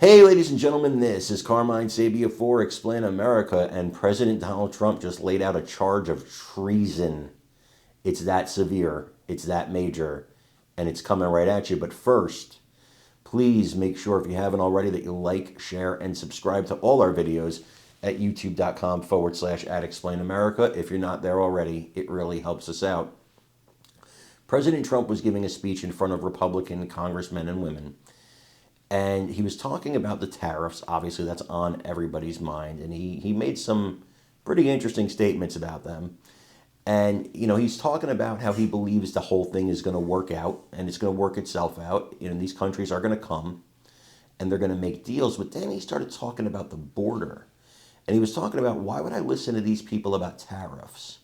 Hey, ladies and gentlemen, this is Carmine Sabia for Explain America, and President Donald Trump just laid out a charge of treason. It's that severe, it's that major, and it's coming right at you. But first, please make sure, if you haven't already, that you like, share, and subscribe to all our videos at youtube.com/@explainamerica. If you're not there already, it really helps us out. President Trump was giving a speech in front of Republican congressmen and women, and he was talking about the tariffs. Obviously, that's on everybody's mind, and he made some pretty interesting statements about them. And, he's talking about how he believes the whole thing is going to work out, and it's going to work itself out. These countries are going to come, and they're going to make deals. But then he started talking about the border, and he was talking about, why would I listen to these people about tariffs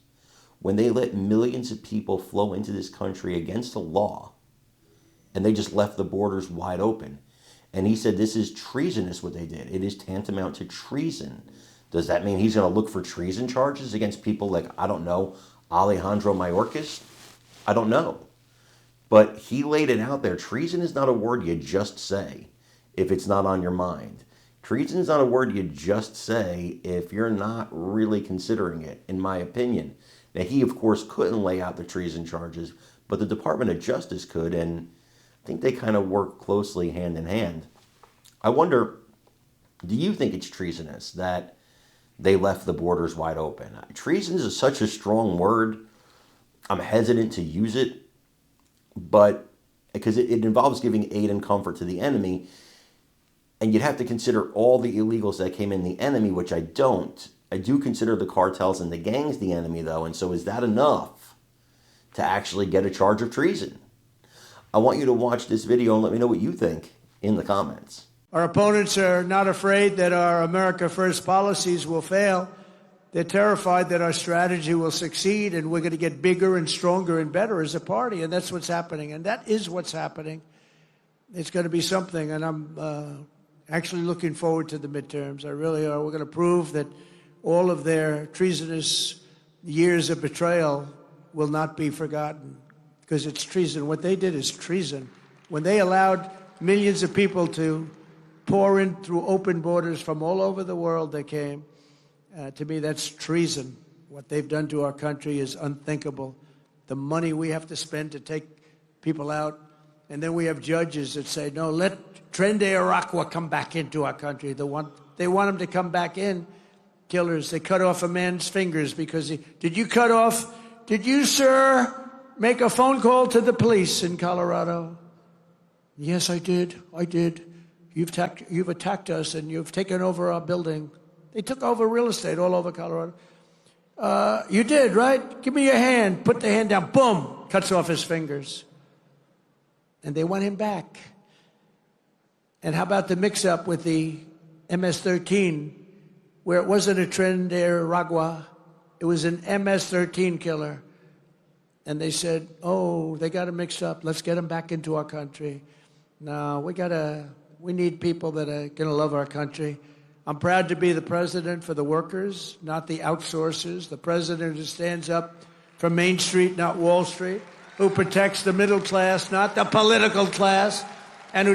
when they let millions of people flow into this country against the law, and they just left the borders wide open? And he said this is treasonous what they did. It is tantamount to treason. Does that mean he's going to look for treason charges against people like, I don't know, Alejandro Mayorkas? I don't know. But he laid it out there. Treason is not a word you just say if it's not on your mind. Treason is not a word you just say if you're not really considering it, in my opinion. Now, he, of course, couldn't lay out the treason charges, but the Department of Justice could, and I think they kind of work closely hand in hand. I wonder, do you think it's treasonous that they left the borders wide open? Treason is such a strong word. I'm hesitant to use it, but because it involves giving aid and comfort to the enemy, and you'd have to consider all the illegals that came in the enemy, which I don't. I do consider the cartels and the gangs the enemy, though, and so is that enough to actually get a charge of treason? I want you to watch this video and let me know what you think in the comments. Our opponents are not afraid that our America First policies will fail. They're terrified that our strategy will succeed and we're going to get bigger and stronger and better as a party. And that's what's happening. And that is what's happening. It's going to be something. And I'm actually looking forward to the midterms. I really are. We're going to prove that all of their treasonous years of betrayal will not be forgotten, because it's treason. What they did is treason. When they allowed millions of people to pour in through open borders from all over the world, they came. To me, that's treason. What they've done to our country is unthinkable. The money we have to spend to take people out, and then we have judges that say, no, let Tren de Aragua come back into our country. They want him to come back in. Killers, they cut off a man's fingers because did you, sir, make a phone call to the police in Colorado? Yes, I did. You've attacked us and you've taken over our building. They took over real estate all over Colorado. You did, right? Give me your hand. Put the hand down. Boom. Cuts off his fingers. And they want him back. And how about the mix-up with the MS-13, where it wasn't a Tren de Aragua, it was an MS-13 killer. And they said, oh, they got him mixed up. Let's get him back into our country. No, we need people that are going to love our country. I'm proud to be the president for the workers, not the outsourcers. The president who stands up for Main Street, not Wall Street, who protects the middle class, not the political class, and who